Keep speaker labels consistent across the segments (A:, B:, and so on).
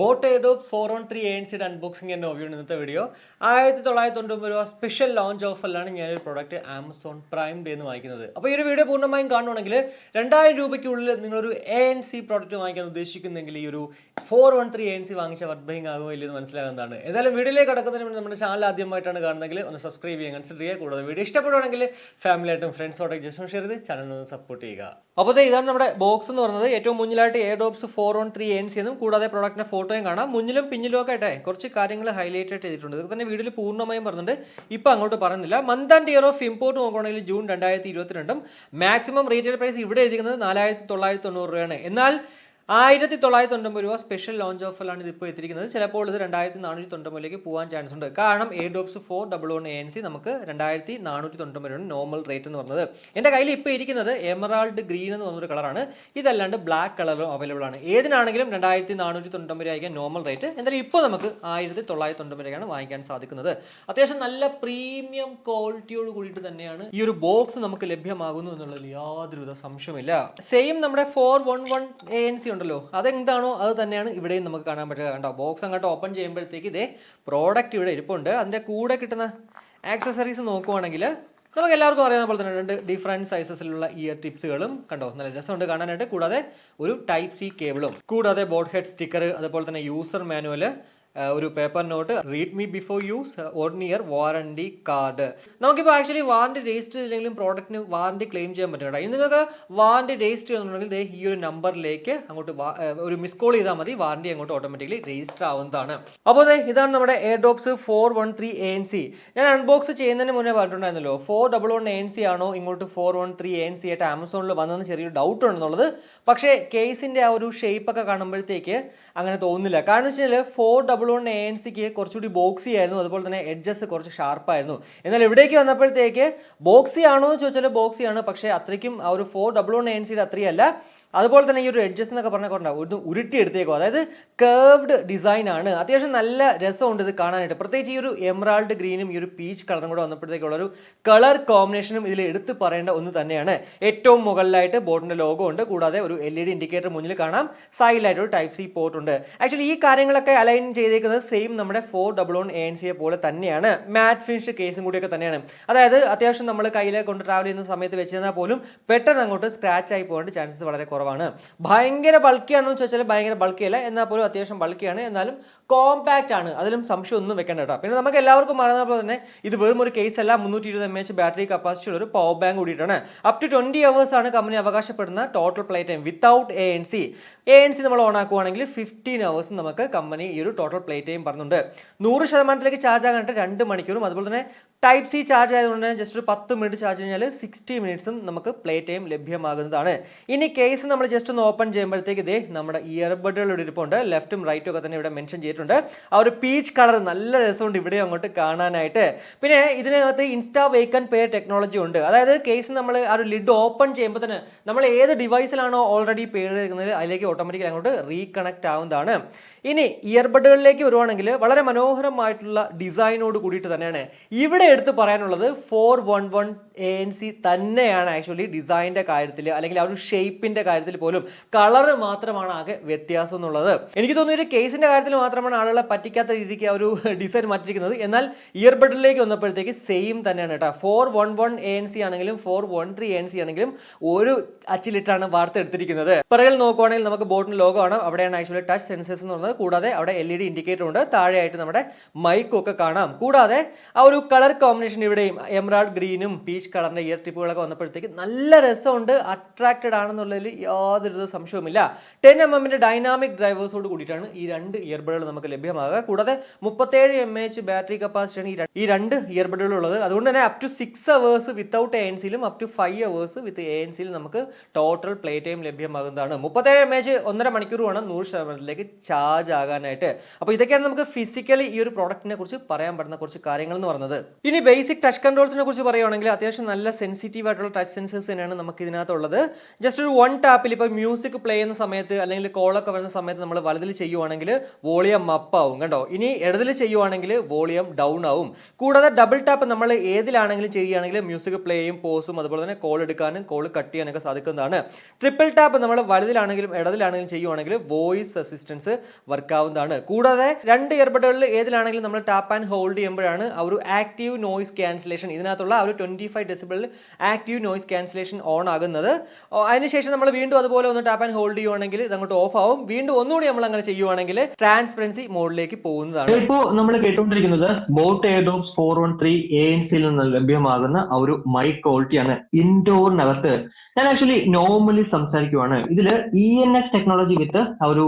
A: Boat Airdopes 413 ANC unboxing and overview ഇന്നത്തെ video 1990 രൂപ special launch ഓഫറിലാണ് ഞാനൊരു പ്രോഡക്റ്റ് ആമസോൺ പ്രൈം ഡേ എന്ന് വാങ്ങിക്കുന്നത്. അപ്പോൾ ഈ ഒരു വീഡിയോ പൂർണ്ണമായും കാണുവാണെങ്കിൽ 2000 രൂപയ്ക്കുള്ളിൽ നിങ്ങളൊരു ANC പ്രോഡക്റ്റ് വാങ്ങിക്കാൻ ഉദ്ദേശിക്കുന്നെങ്കിൽ ഈ ഒരു 413 ANC വാങ്ങിച്ച വർത്ത് ബൈങ് ആകുമോ ഇല്ലെന്ന് മനസ്സിലാകുന്നതാണ്. ഏതായാലും വീഡിയോയിലേക്ക് കടക്കുന്നതിന് മുന്നേ നമ്മുടെ ചാനൽ ആദ്യമായിട്ടാണ് കാണുന്നതെങ്കിൽ ഒന്ന് സബ്സ്ക്രൈബ് ചെയ്യാൻ കൺസിഡർ ചെയ്യുക. കൂടാതെ വീഡിയോ ഇഷ്ടപ്പെടുവാണെങ്കിൽ ഫാമിലിയായിട്ടും ഫ്രണ്ട്സോട്ടൊക്കെ ജസ്റ്റ് ഷെയർ ചെയ്ത് ചാനൽ സപ്പോർട്ട് ചെയ്യുക. അപ്പോൾ ഇതാണ് നമ്മുടെ ബോക്സ് എന്ന് പറയുന്നത്. ഏറ്റവും മുന്നിലായിട്ട് Airdopes 413 ANC എന്നും കൂടാതെ പ്രോഡക്റ്റിന്റെ ഫോട്ടോയും കാണാം. മുന്നിലും പിന്നിലും ഒക്കെ ആയിട്ടെ കുറച്ച് കാര്യങ്ങൾ ഹൈലൈറ്റ് ആയിട്ട് ചെയ്തിട്ടുണ്ട്. ഇതൊക്കെ തന്നെ വീഡിയോയിൽ പൂർണ്ണമായും പറഞ്ഞിട്ടുണ്ട്, ഇപ്പം അങ്ങോട്ട് പറയുന്നില്ല. Month and year of import നോക്കുകയാണെങ്കിൽ ജൂൺ 2022. മാക്സിമം റീറ്റെയിൽ പ്രൈസ് ഇവിടെ എഴുതിക്കുന്നത് 4990 രൂപയാണ്. എന്നാൽ 1990 രൂപ സ്പെഷ്യൽ ലോഞ്ച് ഓഫറിലാണ് ഇതിപ്പോൾ എത്തിയിരിക്കുന്നത്. ചിലപ്പോൾ ഇത് 2490 പോകാൻ ചാൻസ് ഉണ്ട്. കാരണം Airdopes 411 ANC നമുക്ക് 2490 നോർമൽ റേറ്റ് എന്ന് പറഞ്ഞത്. എൻ്റെ കയ്യിൽ ഇപ്പോൾ ഇരിക്കുന്നത് എമറാൾഡ് ഗ്രീൻ എന്ന് പറഞ്ഞൊരു കളറാണ്. ഇതല്ലാണ്ട് ബ്ലാക്ക് കളറും അവൈലബിൾ ആണ്. ഏതിനാണെങ്കിലും 2490 ആയിരിക്കും നോർമൽ റേറ്റ്. എന്തായാലും ഇപ്പോൾ നമുക്ക് 1990 വാങ്ങിക്കാൻ സാധിക്കുന്നത്. അത്യാവശ്യം നല്ല പ്രീമിയം ക്വാളിറ്റിയോട് കൂടിയിട്ട് തന്നെയാണ് ഈ ഒരു ബോക്സ് നമുക്ക് ലഭ്യമാകുന്നു എന്നുള്ളതിൽ യാതൊരുവിധ സംശയമില്ല. സെയിം നമ്മുടെ 411 ANC ഉണ്ടല്ലോ, അതെന്താണോ അത് തന്നെയാണ് ഇവിടെയും നമുക്ക് കാണാൻ പറ്റുക. കണ്ടോ, ബോക്സ് അങ്ങോട്ട് ഓപ്പൺ ചെയ്യുമ്പോഴത്തേക്ക് ഇതേ പ്രോഡക്റ്റ് ഇവിടെ ഇരിപ്പുണ്ട്. അതിൻ്റെ കൂടെ കിട്ടുന്ന ആക്സസറീസ് നോക്കുവാണെങ്കിൽ നമുക്ക് എല്ലാവർക്കും അറിയാവുന്ന പോലെ തന്നെ 2 ഡിഫറെൻറ്റ് സൈസസിലുള്ള ഇയർ ടിപ്സുകളും കണ്ടോ, നല്ല രസമുണ്ട് കാണാനായിട്ട്. കൂടാതെ ഒരു ടൈപ്പ് സി കേബിളും, കൂടാതെ ബോർഡ് ഹെഡ് സ്റ്റിക്കർ, അതുപോലെ തന്നെ യൂസർ മാനുവൽ, ഒരു paper note, read me before use, 1 year warranty card. നമുക്കിപ്പോൾ ആക്ച്വലി വാറണ്ടി രജിസ്റ്റർ ചെയ്തില്ലെങ്കിലും പ്രോഡക്റ്റിന് വാറണ്ടി ക്ലെയിം ചെയ്യാൻ പറ്റും കേട്ടോ. ഇനി നിങ്ങൾക്ക് വാറണ്ടി രജിസ്റ്റർ ചെയ്യുന്നുണ്ടെങ്കിൽ ഈ ഒരു നമ്പറിലേക്ക് അങ്ങോട്ട് ഒരു മിസ് കോൾ ചെയ്താൽ മതി, വാറണ്ടി അങ്ങോട്ട് ഓട്ടോമാറ്റിക്കലി രജിസ്റ്റർ ആവുന്നതാണ്. അപ്പോൾ ഇതാണ് നമ്മുടെ Airdopes 413 ANC. ഞാൻ അൺബോക്സ് ചെയ്യുന്നതിന് മുന്നേ പറഞ്ഞിട്ടുണ്ടായിരുന്നല്ലോ, 411 ANC ആണോ ഇങ്ങോട്ട് 413 ANC ആയിട്ട് ആമസോണിൽ വന്നതെന്ന് ചെറിയൊരു ഡൗട്ട് ഉണ്ടെന്നുള്ളത്. പക്ഷേ കേസിൻ്റെ ആ ഒരു ഷേപ്പൊക്കെ കാണുമ്പോഴത്തേക്ക് അങ്ങനെ തോന്നുന്നില്ല. കാരണം വെച്ച് കഴിഞ്ഞാൽ 411 ANC കുറച്ചുകൂടി ബോക്സി ആയിരുന്നു, അതുപോലെ തന്നെ എഡ്ജസ് കുറച്ച് ഷാർപ്പായിരുന്നു. എന്നാൽ ഇവിടേക്ക് വന്നപ്പോഴത്തേക്ക് ബോക്സി ആണോ എന്ന് ചോദിച്ചാൽ ബോക്സിയാണ്, പക്ഷേ അത്രയ്ക്കും ആ ഒരു 411 ANC അത്രയല്ല. അതുപോലെ തന്നെ ഈ ഒരു എഡ്ജസ് എന്നൊക്കെ പറഞ്ഞാൽ ഒന്ന് ഉരുട്ടിയെടുത്തേക്കോ, അതായത് കേർവ്ഡ് ഡിസൈൻ ആണ്. അത്യാവശ്യം നല്ല രസമുണ്ട് ഇത് കാണാനായിട്ട്. പ്രത്യേകിച്ച് ഈ ഒരു എമറാൾഡ് ഗ്രീനും ഈ ഒരു പീച്ച് കളറും കൂടെ വന്നപ്പോഴത്തേക്കുള്ള ഒരു കളർ കോമ്പിനേഷനും ഇതിൽ എടുത്ത് പറയേണ്ട ഒന്ന് തന്നെയാണ്. ഏറ്റവും മുകളിലായിട്ട് ബോട്ടിൻ്റെ ലോഗോ ഉണ്ട്, കൂടാതെ ഒരു LED ഇൻഡിക്കേറ്റർ മുന്നിൽ കാണാം, സൈഡിലായിട്ട് ഒരു ടൈപ്പ് സി പോർട്ട് ഉണ്ട്. ആക്ച്വലി ഈ കാര്യങ്ങളൊക്കെ അലൈൻ ചെയ്തേക്കുന്നത് സെയിം നമ്മുടെ 411 ANC പോലെ തന്നെയാണ്. മാറ്റ് ഫിനിഷ് കേസും കൂടിയൊക്കെ തന്നെയാണ്. അതായത് അത്യാവശ്യം നമ്മൾ കയ്യിൽ കൊണ്ട് ട്രാവൽ ചെയ്യുന്ന സമയത്ത് വെച്ചിരുന്നാൽ പോലും പെട്ടെന്ന് അങ്ങോട്ട് സ്ക്രാച്ച് ആയി പോകേണ്ട ചാൻസസ് വളരെ കുറവാണ്. ഭയങ്കര ബൾക്കിയാണെന്ന് ചോദിച്ചാൽ ഭയങ്കര ബൾക്കിയല്ല, എന്നാൽ പോലും അത്യാവശ്യം ബൾക്കിയാണ്, എന്നാലും കോമ്പാക്റ്റ് ആണ്, അതിലും സംശയം ഒന്നും വെക്കേണ്ട കേട്ടോ. പിന്നെ നമുക്ക് എല്ലാവർക്കും അറിയുന്ന പോലെ തന്നെ ഇത് വെറും ഒരു കേസ് അല്ല, 320 mAh ബാറ്ററി കപ്പാസിറ്റി ഉള്ള ഒരു പവർ ബാങ്ക് കൂടിയിട്ടാണ്. അപ് ടു 20 hours ആണ് കമ്പനി അവകാശപ്പെടുന്ന total play time without ANC നമ്മൾ ഓൺ ആക്കുവാണെങ്കിൽ 15 hours നമുക്ക് കമ്പനി ഈ ഒരു ടോട്ടൽ പ്ലേ ടൈം പറഞ്ഞുണ്ട്. 100% ചാർജ് ആകാനായിട്ട് 2 മണിക്കൂറും, അതുപോലെ തന്നെ ടൈപ്പ് സി ചാർജ് ആയതുകൊണ്ട് തന്നെ ജസ്റ്റ് ഒരു 10 മിനിറ്റ് ചാർജ് കഴിഞ്ഞാൽ 60 മിനിറ്റ്സും നമുക്ക് പ്ലേ ടൈം ലഭ്യമാകുന്നതാണ്. ഇനി കേസ് നമ്മൾ ജസ്റ്റ് ഒന്ന് ഓപ്പൺ ചെയ്യുമ്പോഴത്തേക്ക് ഇതേ നമ്മുടെ ഇയർബഡുകൾ ഇവിടെ ഇരിപ്പുണ്ട്. ലെഫ്റ്റും റൈറ്റും ഒക്കെ തന്നെ ഇവിടെ മെൻഷൻ ചെയ്തിട്ടുണ്ട്. ആ ഒരു പീച്ച് കളർ നല്ല രസമുണ്ട് ഇവിടെ അങ്ങോട്ട് കാണാനായിട്ട്. പിന്നെ ഇതിനകത്ത് insta wake and pair technology ഉണ്ട്. അതായത് കേസ് നമ്മൾ ആ ഒരു ലിഡ് ഓപ്പൺ ചെയ്യുമ്പോൾ തന്നെ നമ്മൾ ഏത് ഡിവൈസിലാണോ ഓൾറെഡി പെയർ ചെയ്തിരിക്കുന്നത് അതിലേക്ക് ഓട്ടോമാറ്റിക്കലി അങ്ങോട്ട് റീകണക്ട് ആവുന്നതാണ്. ഇനി ഇയർബഡുകളിലേക്ക് വരുവാണെങ്കിൽ വളരെ മനോഹരമായിട്ടുള്ള ഡിസൈനോട് കൂടിയിട്ട് തന്നെയാണ് ഇവിടെ എടുത്ത് പറയാനുള്ളത്. 411 ANC തന്നെയാണ് ആക്ച്വലി ഡിസൈൻ്റെ കാര്യത്തിൽ, അല്ലെങ്കിൽ ആ ഒരു ഷേപ്പിൻ്റെ കാര്യത്തിൽ പോലും കളറ് മാത്രമാണ് ആകെ വ്യത്യാസം എന്നുള്ളത്. എനിക്ക് തോന്നുന്നു ഒരു കേസിൻ്റെ കാര്യത്തിൽ മാത്രമാണ് ആളുകളെ പറ്റിക്കാത്ത രീതിക്ക് ആ ഒരു ഡിസൈൻ മാറ്റിയിരിക്കുന്നത്. എന്നാൽ ഇയർബഡിലേക്ക് വന്നപ്പോഴത്തേക്ക് സെയിം തന്നെയാണ് കേട്ടോ. 411 ANC ആണെങ്കിലും 413 ANC ആണെങ്കിലും ഒരു അച്ചിലിട്ടാണ് വാർത്തെടുത്തിരിക്കുന്നത്. പിറകിൽ നോക്കുവാണെങ്കിൽ നമുക്ക് ബോട്ടിന് ലോഗോ ആണ്, അവിടെയാണ് ആക്ച്വലി ടച്ച് സെൻസേഴ്സ് എന്ന് പറയുന്നത്. കൂടാതെ അവിടെ LED ഇൻഡിക്കേറ്റർ ഉണ്ട്, താഴെയായിട്ട് നമ്മുടെ മൈക്കൊക്കെ കാണാം. കൂടാതെ ആ ഒരു കളർ കോമ്പിനേഷൻ ഇവിടെയും എമറാൾഡ് ഗ്രീനും പീച്ച് കളറിന്റെ ഇയർ ടിപ്പുകളൊക്കെ വന്നപ്പോഴത്തേക്ക് നല്ല രസമുണ്ട്, അട്രാക്റ്റഡ് ആണെന്നുള്ളതിൽ യാതൊരു സംശയവുമില്ല. 10 mm ഡൈനാമിക് ഡ്രൈവേഴ്സോട് കൂടിയിട്ടാണ് ഈ 2 ഇയർബഡുകൾ നമുക്ക് ലഭ്യമാകുക. കൂടാതെ 37 mAh ബാറ്ററി കപ്പാസിറ്റിയാണ് ഈ 2 ഇയർബഡുകൾ ഉള്ളത്. അതുകൊണ്ട് തന്നെ അപ് ടു 6 hours വിത്തൗട്ട് ANC-ലും അപ് ടു 5 hours വിത്ത് ANC-ലും നമുക്ക് ടോട്ടൽ പ്ലേ ടൈം ലഭ്യമാകുന്നതാണ്. 37 mAh 1.5 മണിക്കൂറുമാണ് 100% ചാർജ് ആകാനായിട്ട്. അപ്പോൾ ഇതൊക്കെയാണ് നമുക്ക് ഫിസിക്കലി ഈ ഒരു പ്രോഡക്റ്റിനെ കുറിച്ച് പറയാൻ പറ്റുന്ന കുറച്ച് കാര്യങ്ങൾ എന്ന് പറയുന്നത്. ഇനി ബേസിക് ടച്ച് കൺട്രോൾസിനെ കുറിച്ച് പറയുകയാണെങ്കിൽ അത്യാവശ്യം നല്ല സെൻസിറ്റീവ് ആയിട്ടുള്ള ടച്ച് സെൻസേഴ്സ് തന്നെയാണ് നമുക്ക് ഇതിനകത്തുള്ളത്. ജസ്റ്റ് ഒരു 1 ടാപ്പിൽ ഇപ്പോൾ മ്യൂസിക് പ്ലേ ചെയ്യുന്ന സമയത്ത് അല്ലെങ്കിൽ കോളൊക്കെ വരുന്ന സമയത്ത് നമ്മൾ വലതിൽ ചെയ്യുവാണെങ്കിൽ വോളിയം അപ്പ് ആവും കണ്ടോ. ഇനി ഇടതിൽ ചെയ്യുവാണെങ്കിൽ വോളിയം ഡൗൺ ആവും. കൂടാതെ ഡബിൾ ടാപ്പ് നമ്മൾ ഏതിലാണെങ്കിലും ചെയ്യുകയാണെങ്കിൽ മ്യൂസിക് പ്ലേയും പോസും അതുപോലെ തന്നെ കോൾ എടുക്കാനും കോൾ കട്ട് ചെയ്യാനൊക്കെ സാധിക്കുന്നതാണ്. ട്രിപ്പിൾ ടാപ്പ് നമ്മൾ വലതിലാണെങ്കിലും ഇടതിലാണെങ്കിലും ചെയ്യുവാണെങ്കിൽ വോയിസ് അസിസ്റ്റൻസ് വർക്ക് ആവുന്നതാണ്. കൂടാതെ രണ്ട് ഇയർബഡുകളിൽ ഏതിലാണെങ്കിലും നമ്മൾ ടാപ്പ് ആൻഡ് ഹോൾഡ് ചെയ്യുമ്പോഴാണ് ആ ഒരു ആക്റ്റീവ് നോയിസ് ക്യാൻസലേഷൻ, ഇതിനകത്തുള്ള ആ ഒരു 25 ഡെസിബിളിൽ ആക്റ്റീവ് നോയിസ് ക്യാൻസലേഷൻ ഓൺ ആകുന്നത്. അതിനുശേഷം നമ്മൾ വീണ്ടും അതുപോലെ ഒന്ന് ടാപ്പ് ആൻഡ് ഹോൾഡ് ചെയ്യുവാണെങ്കിൽ ഇത് അങ്ങോട്ട് ഓഫ് ആവും. വീണ്ടും ഒന്നുകൂടി നമ്മൾ അങ്ങനെ ചെയ്യുവാണെങ്കിൽ ട്രാൻസ്പെറൻസി മോഡിലേക്ക് പോകുന്നതാണ്. ഇപ്പോൾ നമ്മൾ കേട്ടുകൊണ്ടിരിക്കുന്നത് ബോട്ട് എയർഡോപ്സ് 413 ANC-ൽ നിന്ന് ലഭ്യമാകുന്ന ഒരു മൈക്ക് ക്വാളിറ്റിയാണ്. ഇൻഡോറിനകത്ത് ഞാൻ ആക്ച്വലി നോർമലി സംസാരിക്കുവാണ്. ഇതിൽ ENX ടെക്നോളജി വിത്ത് ഒരു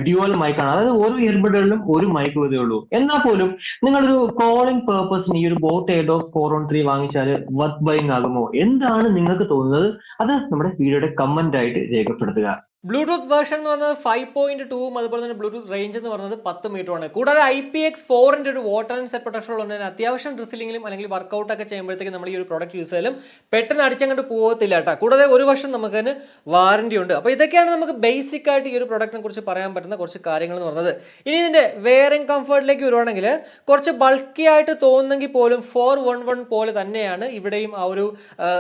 A: ഡ്യുവൽ മൈക്കാണ്, അതായത് ഓരോ ഇയർബഡുകളിലും ഒരു മൈക്ക് വരേ ഉള്ളൂ. എന്നാൽ പോലും നിങ്ങളൊരു കോളിംഗ് പേർപ്പസിന് ഈ ഒരു ബോട്ട് എയർഡോപ്സ് 413 വാങ്ങിച്ചാൽ വർത്ത് ബൈങ് ആകുമോ? എന്താണ് നിങ്ങൾക്ക് തോന്നുന്നത്? അത് നമ്മുടെ വീഡിയോയുടെ കമന്റ് ആയിട്ട് രേഖപ്പെടുത്തുക. ബ്ലൂടൂത്ത് വേർഷൻ എന്ന് പറയുന്നത് 5.2 അതുപോലെ തന്നെ ബ്ലൂടൂത്ത് റേഞ്ച് എന്ന് പറയുന്നത് 10 മീറ്ററാണ്. കൂടാതെ IPX4 ഒരു വാട്ടർ ആൻഡ് സെറ്റ് പ്രൊട്ടക്ഷൻ ഉള്ളതിന് അത്യാവശ്യം ഡ്രിസിലിംഗിലും അല്ലെങ്കിൽ വർക്കൗട്ട് ഒക്കെ ചെയ്യുമ്പോഴത്തേക്ക് നമ്മൾ ഈ ഒരു പ്രോഡക്റ്റ് യൂസ് ചെയ്താലും പെട്ടെന്ന് അടിച്ചങ്ങോട്ട് പോകത്തില്ല കേട്ടോ. കൂടാതെ ഒരു വർഷം നമുക്ക് അതിന് വാറന്റി ഉണ്ട്. അപ്പോൾ ഇതൊക്കെയാണ് നമുക്ക് ബേസിക് ആയിട്ട് ഈ ഒരു പ്രോഡക്റ്റിനെ കുറിച്ച് പറയാൻ പറ്റുന്ന കുറച്ച് കാര്യങ്ങൾ എന്ന് പറയുന്നത്. ഇനി ഇതിന്റെ വെയറിംഗ് കംഫർട്ടിലേക്ക് വരുവാണെങ്കിൽ കുറച്ച് ബൾക്കി ആയിട്ട് തോന്നുന്നെങ്കിൽ പോലും 411 പോലെ തന്നെയാണ് ഇവിടെയും ആ ഒരു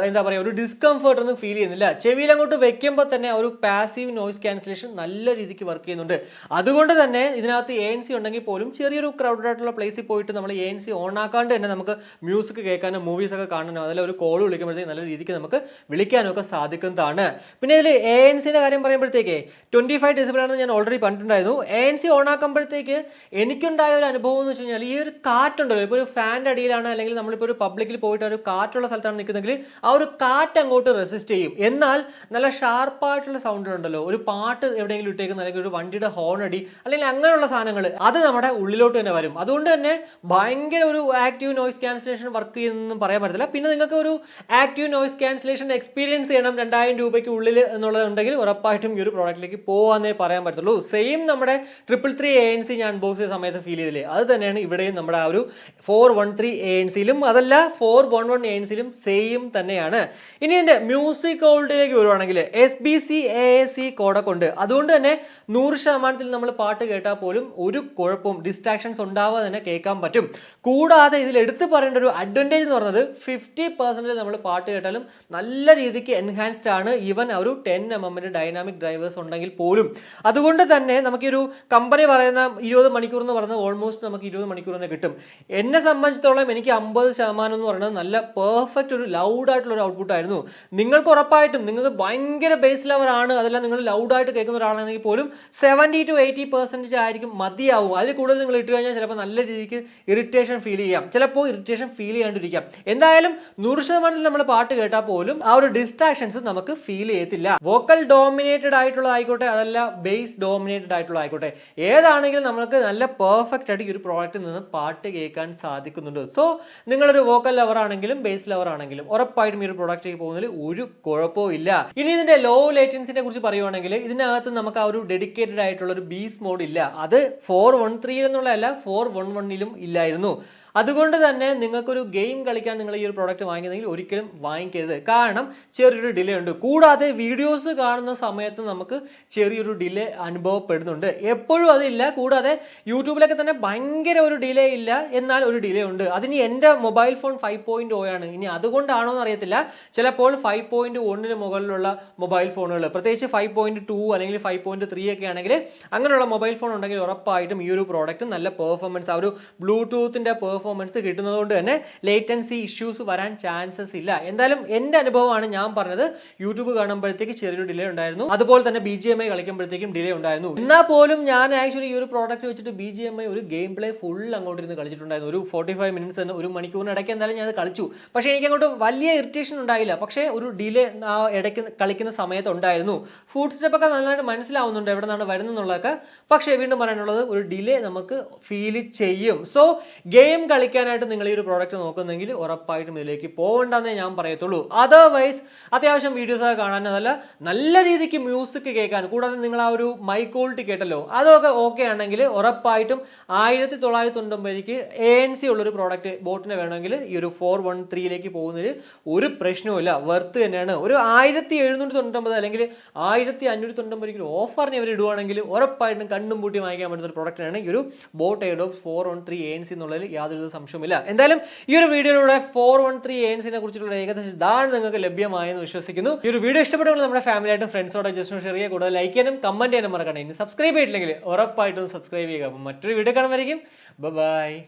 A: എന്താ പറയുക, ഒരു ഡിസ്കംഫർട്ട് ഒന്നും ഫീൽ ചെയ്യുന്നില്ല. ചെവിയിൽ അങ്ങോട്ട് വെക്കുമ്പോൾ തന്നെ ഒരു പാസീവ് നോയിസ് ക്യാൻസലേഷൻ നല്ല രീതിക്ക് വർക്ക് ചെയ്യുന്നുണ്ട്. അതുകൊണ്ട് തന്നെ ഇതിനകത്ത് ANC ഉണ്ടെങ്കിൽ പോലും ചെറിയൊരു ക്രൗഡഡ് ആയിട്ടുള്ള പ്ലേസിൽ പോയിട്ട് നമ്മൾ ANC ഓൺ ആക്കാണ്ട് തന്നെ നമുക്ക് മ്യൂസിക് കേൾക്കാനോ മൂവീസ് ഒക്കെ കാണാനോ അതിൽ ഒരു കോൾ വിളിക്കുമ്പോഴത്തേക്ക് നല്ല രീതിക്ക് നമുക്ക് വിളിക്കാനോ ഒക്കെ സാധിക്കുന്നതാണ്. പിന്നെ ഇതിൽ ANC-ന്റെ കാര്യം പറയുമ്പോഴത്തേക്ക് 25 ഡെസിബിൾ ആണെന്ന് ഞാൻ ഓൾറെഡി പറഞ്ഞിട്ടുണ്ടായിരുന്നു. ANC ഓൺ ആക്കുമ്പോഴത്തേക്ക് എനിക്കുണ്ടായ ഒരു അനുഭവം എന്ന് വെച്ച് കഴിഞ്ഞാൽ ഈ ഒരു കാറ്റുണ്ടല്ലോ, ഇപ്പോൾ ഒരു ഫാൻ്റെ അടിയിലാണ് അല്ലെങ്കിൽ നമ്മളിപ്പോൾ ഒരു പബ്ലിക്കിൽ പോയിട്ട് ഒരു കാറ്റുള്ള സ്ഥലത്താണ് നിൽക്കുന്നതെങ്കിൽ ആ ഒരു കാറ്റ് അങ്ങോട്ട് റെസിസ്റ്റ് ചെയ്യും. എന്നാൽ നല്ല ഷാർപ്പായിട്ടുള്ള സൗണ്ട് ഉണ്ടല്ലോ, ഒരു പാട്ട് എവിടെയെങ്കിലും ഇട്ടേക്കുന്ന അല്ലെങ്കിൽ ഒരു വണ്ടിയുടെ ഹോൺ അടി അല്ലെങ്കിൽ അങ്ങനെയുള്ള സാധനങ്ങൾ അത് നമ്മുടെ ഉള്ളിലോട്ട് തന്നെ വരും. അതുകൊണ്ട് തന്നെ ഭയങ്കര ഒരു ആക്റ്റീവ് നോയിസ് ക്യാൻസലേഷൻ വർക്ക് ചെയ്യുന്നൊന്നും പറയാൻ പറ്റില്ല. പിന്നെ നിങ്ങൾക്ക് ഒരു ആക്റ്റീവ് നോയിസ് ക്യാൻസലേഷൻ എക്സ്പീരിയൻസ് ചെയ്യണം 2000 രൂപയ്ക്ക് ഉള്ളിൽ എന്നുള്ളതുണ്ടെങ്കിൽ ഉറപ്പായിട്ടും ഈ ഒരു പ്രോഡക്റ്റിലേക്ക് പോകാന്നേ പറയാൻ പറ്റുള്ളൂ. സെയിം നമ്മുടെ 333 ANC ഞാൻ അൺബോക്സ് ചെയ്ത സമയത്ത് ഫീൽ ചെയ്തില്ലേ, അത് തന്നെയാണ് ഇവിടെയും നമ്മുടെ ആ ഒരു 413 ANC-ലും അതല്ല 411 ANC-ലും സെയിം തന്നെയാണ്. ഇനി ഇതിന്റെ മ്യൂസിക് ക്വാളിറ്റിയിലേക്ക് വരുവാണെങ്കിൽ SBC AAC കോഡൊക്കെ ഉണ്ട്. അതുകൊണ്ട് തന്നെ 100% നമ്മൾ പാട്ട് കേട്ടാൽ പോലും ഒരു കുഴപ്പവും ഡിസ്ട്രാക്ഷൻസ് ഉണ്ടാവാതെ തന്നെ കേൾക്കാൻ പറ്റും. കൂടാതെ ഇതിൽ എടുത്തു പറയേണ്ട ഒരു അഡ്വാൻറ്റേജ് എന്ന് പറയുന്നത് 50% നമ്മൾ പാട്ട് കേട്ടാലും നല്ല രീതിക്ക് എൻഹാൻസ്ഡ് ആണ്. ഈവൻ ഒരു 10mm ഡൈനാമിക് ഡ്രൈവേഴ്സ് ഉണ്ടെങ്കിൽ പോലും. അതുകൊണ്ട് തന്നെ നമുക്കൊരു കമ്പനി പറയുന്ന 20 മണിക്കൂർ എന്ന് പറയുന്നത് ഓൾമോസ്റ്റ് നമുക്ക് 20 മണിക്കൂർ തന്നെ കിട്ടും. എന്നെ സംബന്ധിച്ചിടത്തോളം എനിക്ക് 50% എന്ന് പറയുന്നത് നല്ല പെർഫെക്റ്റ് ഒരു ലൗഡ് ആയിട്ടുള്ള ഒരു ഔട്ട്പുട്ട് ആയിരുന്നു. നിങ്ങൾക്ക് ഉറപ്പായിട്ടും നിങ്ങൾക്ക് ഭയങ്കര ബേസ് ലെവൽ ആണ്, അതെല്ലാം നിങ്ങൾ ലൗഡായിട്ട് കേൾക്കുന്ന ഒരാളാണെങ്കിൽ പോലും 70 to 80% ആയിരിക്കും മതിയാവും. അതിൽ കൂടുതൽ നിങ്ങൾ ഇട്ട് കഴിഞ്ഞാൽ ചിലപ്പോൾ നല്ല രീതിക്ക് ഇറിറ്റേഷൻ ഫീൽ ചെയ്യാം, ചിലപ്പോൾ ഇറിറ്റേഷൻ ഫീൽ ചെയ്യാണ്ടിരിക്കാം. എന്തായാലും 100% നമ്മൾ പാട്ട് കേട്ടാൽ പോലും ആ ഒരു ഡിസ്ട്രാക്ഷൻസ് നമുക്ക് ഫീൽ ചെയ്യത്തില്ല. വോക്കൽ ഡോമിനേറ്റഡ് ആയിട്ടുള്ള ആയിക്കോട്ടെ അതല്ല ബേസ് ഡോമിനേറ്റഡ് ആയിട്ടുള്ള ആയിക്കോട്ടെ, ഏതാണെങ്കിലും നമുക്ക് നല്ല പെർഫെക്റ്റ് ആയിട്ട് ഈ ഒരു പ്രോഡക്റ്റിൽ നിന്ന് പാട്ട് കേൾക്കാൻ സാധിക്കുന്നുണ്ട്. സോ നിങ്ങളൊരു വോക്കൽ ലവർ ആണെങ്കിലും ബേസ് ലവർ ആണെങ്കിലും ഉറപ്പായിട്ടും ഈ ഒരു പ്രോഡക്റ്റിലേക്ക് പോകുന്നതിൽ ഒരു കുഴപ്പവും ഇല്ല. ഇനി ഇതിന്റെ ലോ ലേറ്റൻസിനെ കുറിച്ച് പറയുവാണെങ്കിൽ ഇതിനകത്ത് നമുക്ക് ആ ഒരു ഡെഡിക്കേറ്റഡ് ആയിട്ടുള്ള ഒരു ബീസ് മോഡ് ഇല്ല. അത് 413 എന്നുള്ളതല്ല 411-ലും ഇല്ലായിരുന്നു. അതുകൊണ്ട് തന്നെ നിങ്ങൾക്കൊരു ഗെയിം കളിക്കാൻ നിങ്ങൾ ഈ ഒരു പ്രോഡക്റ്റ് വാങ്ങിക്കുന്നെങ്കിൽ ഒരിക്കലും വാങ്ങിക്കരുത്. കാരണം ചെറിയൊരു ഡിലേ ഉണ്ട്. കൂടാതെ വീഡിയോസ് കാണുന്ന സമയത്ത് നമുക്ക് ചെറിയൊരു ഡിലേ അനുഭവപ്പെടുന്നുണ്ട്. എപ്പോഴും അതില്ല. കൂടാതെ യൂട്യൂബിലൊക്കെ തന്നെ ഭയങ്കര ഒരു ഡിലേ ഇല്ല, എന്നാൽ ഒരു ഡിലേ ഉണ്ട്. അതിന് എൻ്റെ മൊബൈൽ ഫോൺ 5.0 ആണ്. ഇനി അതുകൊണ്ടാണോ എന്ന് അറിയത്തില്ല. ചിലപ്പോൾ 5.1-ന് മുകളിലുള്ള മൊബൈൽ ഫോണുകൾ, പ്രത്യേകിച്ച് 5.2 അല്ലെങ്കിൽ 5.3 ഒക്കെ ആണെങ്കിൽ അങ്ങനെയുള്ള മൊബൈൽ ഫോൺ ഉണ്ടെങ്കിൽ ഉറപ്പായിട്ടും ഈ ഒരു പ്രോഡക്റ്റ് നല്ല പെർഫോമൻസ്, ആ ഒരു ബ്ലൂടൂത്തിൻ്റെ പെർഫോമൻസ് കിട്ടുന്നതുകൊണ്ട് തന്നെ ലേറ്റൻസി ഇഷ്യൂസ് വരാൻ ചാൻസസ് ഇല്ല. എന്തായാലും എൻ്റെ അനുഭവമാണ് ഞാൻ പറഞ്ഞത്. യൂട്യൂബ് കാണുമ്പോഴത്തേക്ക് ചെറിയൊരു ഡിലേ ഉണ്ടായിരുന്നു, അതുപോലെ തന്നെ BGMI കളിക്കുമ്പോഴത്തേക്കും ഡിലേ ഉണ്ടായിരുന്നു. എന്നാൽ പോലും ഞാൻ ആക്ച്വലി ഈ ഒരു പ്രോഡക്റ്റ് വെച്ചിട്ട് BGMI ഒരു ഗെയിം പ്ലേ ഫുൾ അങ്ങോട്ട് ഇരുന്ന് കളിച്ചിട്ടുണ്ടായിരുന്നു. ഒരു 45 മിനിറ്റ്സ് എന്ന്, ഒരു മണിക്കൂറിന് ഇടയ്ക്ക് എന്തായാലും ഞാൻ അത് കളിച്ചു. പക്ഷേ എനിക്ക് അങ്ങോട്ട് വലിയ ഇറിറ്റേഷൻ ഉണ്ടായില്ല. പക്ഷേ ഒരു ഡിലേ ആ ഇടയ്ക്ക് കളിക്കുന്ന സമയത്ത് ഉണ്ടായിരുന്നു. ഫുൾ ഫുഡ് സ്റ്റെപ്പ് ഒക്കെ നന്നായിട്ട് മനസ്സിലാവുന്നുണ്ട് എവിടെ നിന്നാണ് വരുന്നതെന്നുള്ളതൊക്കെ. പക്ഷേ വീണ്ടും പറയാനുള്ളത് ഒരു ഡിലേ നമുക്ക് ഫീൽ ചെയ്യും. സോ ഗെയിം കളിക്കാനായിട്ട് നിങ്ങൾ ഈ ഒരു പ്രോഡക്റ്റ് നോക്കുന്നെങ്കിൽ ഉറപ്പായിട്ടും ഇതിലേക്ക് പോകണ്ടെന്നേ ഞാൻ പറയത്തുള്ളൂ. അതർവൈസ് അത്യാവശ്യം വീഡിയോസ് ഒക്കെ കാണാൻ നല്ല രീതിക്ക് മ്യൂസിക് കേൾക്കാൻ, കൂടാതെ നിങ്ങൾ ആ ഒരു മൈക്ക് ക്വാളിറ്റി കേട്ടല്ലോ അതൊക്കെ ഓക്കെ ആണെങ്കിൽ ഉറപ്പായിട്ടും 1990 ANC ഉള്ളൊരു പ്രോഡക്റ്റ് ബോട്ടിന് വേണമെങ്കിൽ ഈ ഒരു 413 പോകുന്നതിൽ ഒരു പ്രശ്നവുമില്ല. വെർത്ത് തന്നെയാണ്. ഒരു 1799 അല്ലെങ്കിൽ 1590 ഓഫറിന് ഇവർ ഇടുവാണെങ്കിൽ ഉറപ്പായിട്ടും കണ്ണും പൂട്ടി വാങ്ങിക്കാൻ പറ്റുന്ന ഒരു പ്രോഡക്റ്റാണ് ഈ ഒരു ബോട്ട് എയർഡോപ്സ് 413 ANC എന്നുള്ളതിൽ യാതൊരു സംശയവുമില്ല. എന്തായാലും ഈ ഒരു വീഡിയോയിലൂടെ 413 ANCനെ കുറിച്ചുള്ള ഏകദേശം ധാരണ നിങ്ങൾക്ക് ലഭ്യമായെന്ന് വിശ്വസിക്കുന്നു. ഈ ഒരു വീഡിയോ ഇഷ്ടപ്പെട്ടെങ്കിൽ നമ്മുടെ ഫാമിലി ആയിട്ടും ഫ്രണ്ട്സോടെ ജസ്റ്റ് ഷെയർ ചെയ്യുക, കൂടുതൽ ലൈക്ക് ചെയ്യാനും കമന്റ് ചെയ്യാനും മറക്കണ്ട. ഇനി സബ്സ്ക്രൈബ് ചെയ്തിട്ടില്ലെങ്കിൽ ഉറപ്പായിട്ടും സബ്സ്ക്രൈബ് ചെയ്യുക. അപ്പം മറ്റൊരു വീഡിയോ കാണുമായിരിക്കും. ബൈ.